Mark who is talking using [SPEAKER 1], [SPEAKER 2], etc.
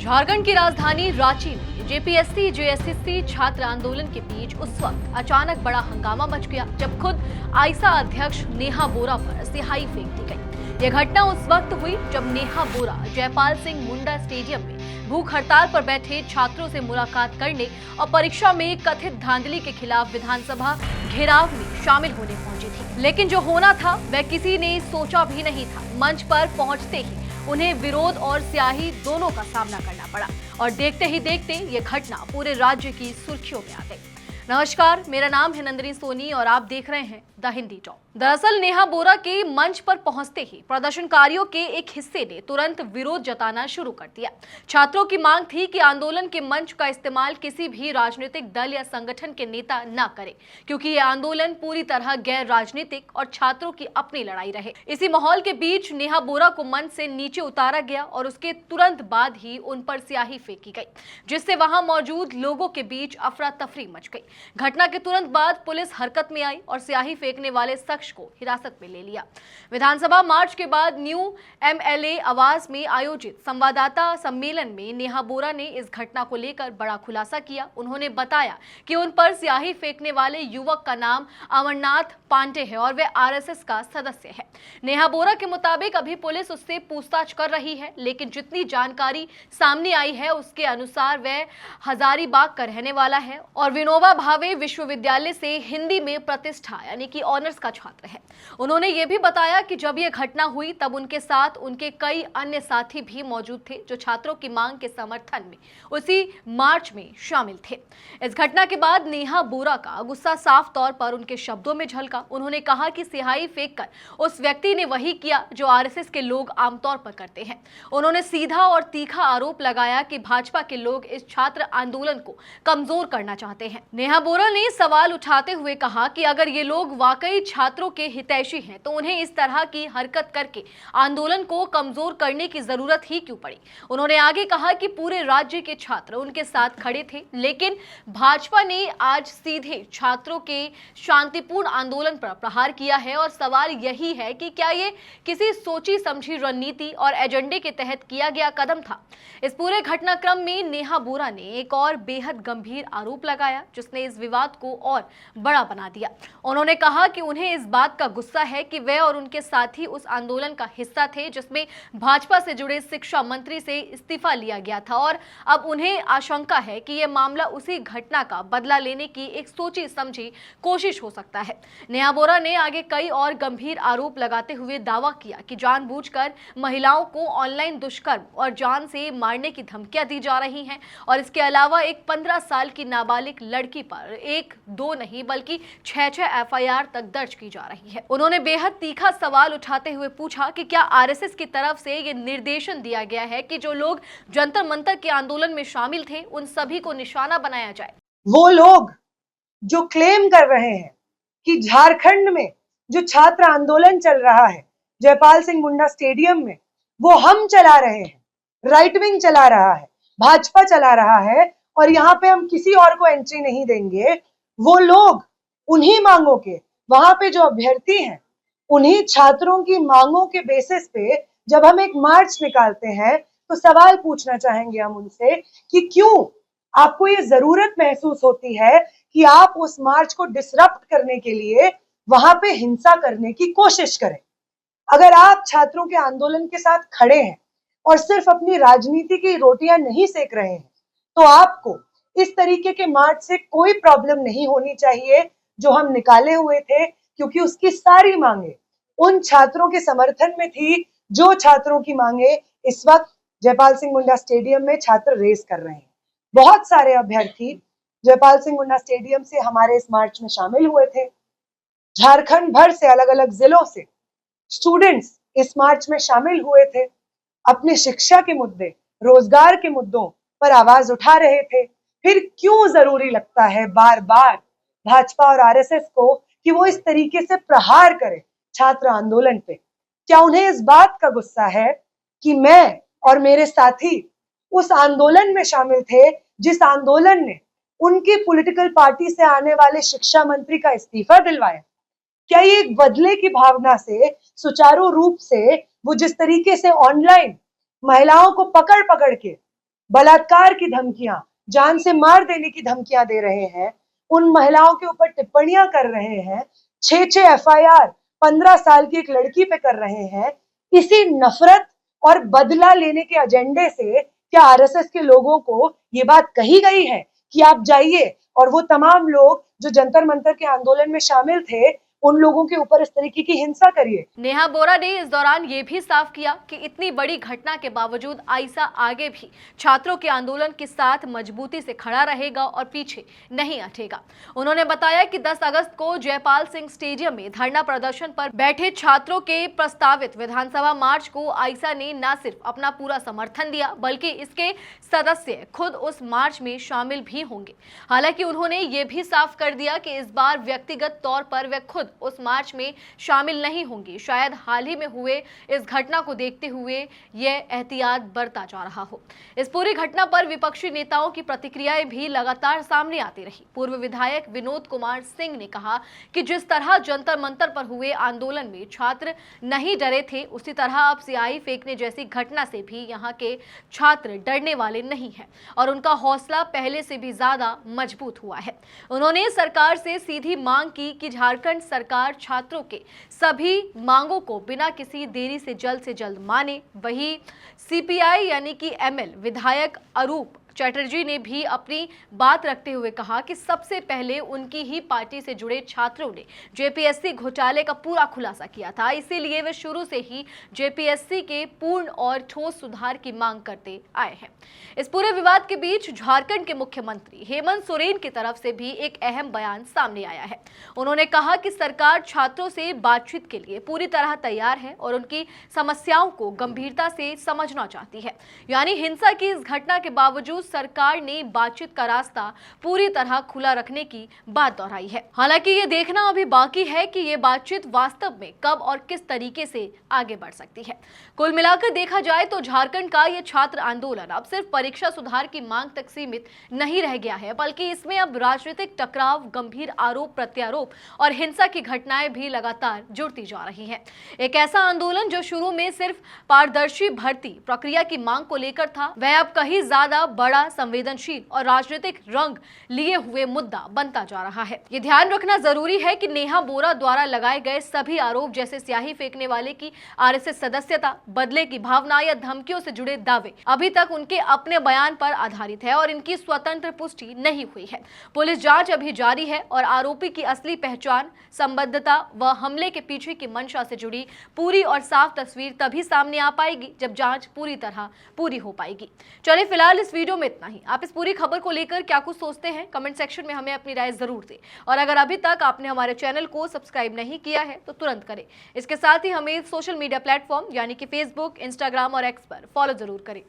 [SPEAKER 1] झारखंड की राजधानी रांची में जेपीएससी जेएसएससी छात्र आंदोलन के बीच उस वक्त अचानक बड़ा हंगामा मच गया जब खुद आइसा अध्यक्ष नेहा बोरा पर सिहाई फेंक दी गई। यह घटना उस वक्त हुई जब नेहा बोरा जयपाल सिंह मुंडा स्टेडियम में भूख हड़ताल पर बैठे छात्रों से मुलाकात करने और परीक्षा में कथित धांधली के खिलाफ विधानसभा घेराव में शामिल होने पहुंची थी। लेकिन जो होना था वह किसी ने सोचा भी नहीं था। मंच पर पहुंचते ही उन्हें विरोध और स्याही दोनों का सामना करना पड़ा और देखते ही देखते ये घटना पूरे राज्य की सुर्खियों में आ गई। नमस्कार, मेरा नाम है नंदिनी सोनी और आप देख रहे हैं द हिंदी टॉक। दरअसल नेहा बोरा के मंच पर पहुंचते ही प्रदर्शनकारियों के एक हिस्से ने तुरंत विरोध जताना शुरू कर दिया। छात्रों की मांग थी कि आंदोलन के मंच का इस्तेमाल किसी भी राजनीतिक दल या संगठन के नेता न करे, क्योंकि यह आंदोलन पूरी तरह गैर राजनीतिक और छात्रों की अपनी लड़ाई रहे। इसी माहौल के बीच नेहा बोरा को मंच से नीचे उतारा गया और उसके तुरंत बाद ही उन पर स्याही फेंकी गई, जिससे वहां मौजूद लोगों के बीच अफरा तफरी मच गई। घटना के तुरंत बाद पुलिस हरकत में आई और स्याही फेंकने वाले शख्स को हिरासत में ले लिया। विधानसभा मार्च के बाद न्यू एमएलए आवास में आयोजित संवाददाता सम्मेलन में नेहा बोरा ने इस घटना को लेकर बड़ा खुलासा किया। उन्होंने बताया कि उन पर स्याही फेंकने वाले युवक का नाम अमरनाथ पांडे है और वे आरएसएस का सदस्य है। नेहा बोरा के मुताबिक अभी पुलिस उससे पूछताछ कर रही है, लेकिन जितनी जानकारी सामने आई है उसके अनुसार वह हजारीबाग का रहने वाला है और विनोबा भावे विश्वविद्यालय से हिंदी में प्रतिष्ठा यानी कि ऑनर्स का छात्र है। उन्होंने ये भी बताया कि जब यह घटना हुई तब उनके साथ उनके कई अन्य साथी भी मौजूद थे जो छात्रों की मांग के समर्थन में उसी मार्च में शामिल थे। इस घटना के बाद नेहा बोरा का गुस्सा साफ तौर पर उनके शब्दों में झलका। उन्होंने कहा कि स्याही फेंककर उस व्यक्ति ने वही किया जो आरएसएस के लोग आमतौर पर करते हैं। उन्होंने सीधा और तीखा आरोप लगाया कि भाजपा के लोग इस छात्र आंदोलन को कमजोर करना चाहते हैं। नेहा बोरा ने सवाल उठाते हुए कहा कि अगर ये लोग वाकई छात्रों के हितैषी हैं तो उन्हें इस तरह की हरकत करके आंदोलन को कमजोर करने की जरूरत ही क्यों पड़ी। उन्होंने आगे कहा कि पूरे राज्य के छात्र उनके साथ खड़े थे, लेकिन भाजपा ने आज सीधे छात्रों के शांतिपूर्ण आंदोलन पर प्रहार किया है और सवाल यही है कि क्या ये किसी सोची समझी रणनीति और एजेंडे के तहत किया गया कदम था। इस पूरे घटनाक्रम में नेहा बोरा ने एक और बेहद गंभीर आरोप लगाया जिसने इस विवाद को और बड़ा बना दिया। उन्होंने कहा कि उन्हें इस बात का गुस्सा है कि वे और उनके साथी उस आंदोलन का हिस्सा थे जिसमें भाजपा से जुड़े शिक्षा मंत्री से इस्तीफा लिया गया था और अब उन्हें आशंका है कि यह मामला उसी घटना का बदला लेने की एक सोची समझी कोशिश हो सकता है। नेहा बोरा ने आगे कई और गंभीर आरोप लगाते हुए दावा किया कि जानबूझकर महिलाओं को ऑनलाइन दुष्कर्म और जान से मारने की धमकियां दी जा रही हैं और इसके अलावा एक 15 साल की नाबालिग लड़की पर एक दो नहीं बल्कि 6 एफआईआर तक दर्ज की जा रही है। उन्होंने बेहद तीखा सवाल उठाते हुए पूछा कि क्या आरएसएस की तरफ से ये निर्देशन दिया गया है कि जो लोग जंतर मंतर के आंदोलन में शामिल थे उन सभी को निशाना बनाया जाए।
[SPEAKER 2] वो लोग जो क्लेम कर रहे हैं कि झारखंड में जो छात्र आंदोलन चल रहा है जयपाल सिंह मुंडा स्टेडियम में, वो हम चला रहे हैं, राइट विंग चला रहा है, भाजपा चला रहा है और यहाँ पे हम किसी और को एंट्री नहीं देंगे। वो लोग उन्हीं मांगों के, वहां पे जो अभ्यर्थी हैं उन्हीं छात्रों की मांगों के बेसिस पे जब हम एक मार्च निकालते हैं तो सवाल पूछना चाहेंगे हम उनसे कि क्यों आपको ये जरूरत महसूस होती है कि आप उस मार्च को डिसरप्ट करने के लिए वहां पे हिंसा करने की कोशिश करें। अगर आप छात्रों के आंदोलन के साथ खड़े हैं और सिर्फ अपनी राजनीति की रोटियां नहीं सेक रहे हैं तो आपको इस तरीके के मार्च से कोई प्रॉब्लम नहीं होनी चाहिए जो हम निकाले हुए थे, क्योंकि उसकी सारी मांगे उन छात्रों के समर्थन में थी जो छात्रों की मांगे इस वक्त जयपाल सिंह मुंडा स्टेडियम में छात्र रेस कर रहे हैं। बहुत सारे अभ्यर्थी जयपाल सिंह मुंडा स्टेडियम से हमारे इस मार्च में शामिल हुए थे। झारखंड भर से अलग अलग जिलों से स्टूडेंट्स इस मार्च में शामिल हुए थे, अपने शिक्षा के मुद्दे, रोजगार के मुद्दों पर आवाज उठा रहे थे। फिर क्यों जरूरी लगता है बार बार भाजपा और आरएसएस को कि वो इस तरीके से प्रहार करे छात्र आंदोलन पे? क्या उन्हें इस बात का गुस्सा है कि मैं और मेरे साथी उस आंदोलन में शामिल थे जिस आंदोलन ने उनकी पॉलिटिकल पार्टी से आने वाले शिक्षा मंत्री का इस्तीफा दिलवाया? क्या ये एक बदले की भावना से सुचारू रूप से वो जिस तरीके से ऑनलाइन महिलाओं को पकड़ पकड़ के बलात्कार की धमकियां, जान से मार देने की धमकियां दे रहे हैं, उन महिलाओं के ऊपर टिप्पणियां कर रहे हैं, 6 एफआईआर 15 साल की एक लड़की पे कर रहे हैं, इसी नफरत और बदला लेने के एजेंडे से क्या आरएसएस के लोगों को ये बात कही गई है कि आप जाइए और वो तमाम लोग जो जंतर मंतर के आंदोलन में शामिल थे उन लोगों के ऊपर इस तरीके की हिंसा करिए?
[SPEAKER 1] नेहा बोरा ने इस दौरान ये भी साफ किया कि इतनी बड़ी घटना के बावजूद आयशा आगे भी छात्रों के आंदोलन के साथ मजबूती से खड़ा रहेगा और पीछे नहीं हटेगा। उन्होंने बताया कि 10 अगस्त को जयपाल सिंह स्टेडियम में धरना प्रदर्शन पर बैठे छात्रों के प्रस्तावित विधानसभा मार्च को आयशा ने न सिर्फ अपना पूरा समर्थन दिया बल्कि इसके सदस्य खुद उस मार्च में शामिल भी होंगे। हालांकि उन्होंने ये भी साफ कर दिया कि इस बार व्यक्तिगत तौर पर वे खुद उस मार्च में शामिल नहीं होंगी। शायद हाल ही में हुए इस घटना को देखते हुए यह एहतियात बरता जा रहा हो। इस पूरी घटना पर विपक्षी नेताओं की प्रतिक्रियाएं भी लगातार सामने आती रही। पूर्व विधायक विनोद कुमार सिंह ने कहा कि जिस तरह जंतर मंतर पर हुए आंदोलन में छात्र नहीं डरे थे, उसी तरह अब स्याही फेंकने जैसी घटना से भी यहाँ के छात्र डरने वाले नहीं है और उनका हौसला पहले से भी ज्यादा मजबूत हुआ है। उन्होंने सरकार से सीधी मांग की कि झारखंड सरकार छात्रों के सभी मांगों को बिना किसी देरी से जल्द माने। वही सीपीआई यानी कि एमएल विधायक अरूप चटर्जी ने भी अपनी बात रखते हुए कहा कि सबसे पहले उनकी ही पार्टी से जुड़े छात्रों ने जेपीएससी घोटाले का पूरा खुलासा किया था, इसीलिए वे शुरू से ही जेपीएससी के पूर्ण और ठोस सुधार की मांग करते आए हैं। इस पूरे विवाद के बीच झारखंड के मुख्यमंत्री हेमंत सोरेन की तरफ से भी एक अहम बयान सामने आया है। उन्होंने कहा कि सरकार छात्रों से बातचीत के लिए पूरी तरह तैयार है और उनकी समस्याओं को गंभीरता से समझना चाहती है। यानी हिंसा की इस घटना के बावजूद सरकार ने बातचीत का रास्ता पूरी तरह खुला रखने की बात दोहराई है। हालांकि ये देखना अभी बाकी है कि ये बातचीत वास्तव में कब और किस तरीके से आगे बढ़ सकती है। कुल मिलाकर देखा जाए तो झारखंड का ये छात्र आंदोलन अब सिर्फ परीक्षा सुधार की मांग तक सीमित नहीं रह गया है, बल्कि इसमें अब राजनीतिक टकराव, गंभीर आरोप प्रत्यारोप और हिंसा की घटनाएं भी लगातार जुड़ती जा रही हैं। एक ऐसा आंदोलन जो शुरू में सिर्फ पारदर्शी भर्ती प्रक्रिया की मांग को लेकर था, वह अब कहीं ज्यादा बड़ा, संवेदनशील और राजनीतिक रंग लिए हुए मुद्दा बनता जा रहा है। ये ध्यान रखना जरूरी है कि नेहा बोरा द्वारा लगाए गए सभी आरोप, जैसे स्याही फेंकने वाले की आरएसएस सदस्यता, बदले की भावना या धमकियों से जुड़े दावे, अभी तक उनके अपने बयान पर आधारित है और इनकी स्वतंत्र पुष्टि नहीं हुई है। पुलिस जांच अभी जारी है और आरोपी की असली पहचान, संबद्धता व हमले के पीछे की मंशा से जुड़ी पूरी और साफ तस्वीर तभी सामने आ पाएगी जब जांच पूरी तरह पूरी हो पाएगी। चलिए फिलहाल इस वीडियो में इतना ही। आप इस पूरी खबर को लेकर क्या कुछ सोचते हैं, कमेंट सेक्शन में हमें अपनी राय जरूर दें और अगर अभी तक आपने हमारे चैनल को सब्सक्राइब नहीं किया है तो तुरंत करें। इसके साथ ही हमें सोशल मीडिया प्लेटफॉर्म यानी कि फेसबुक, इंस्टाग्राम और एक्स पर फॉलो जरूर करें।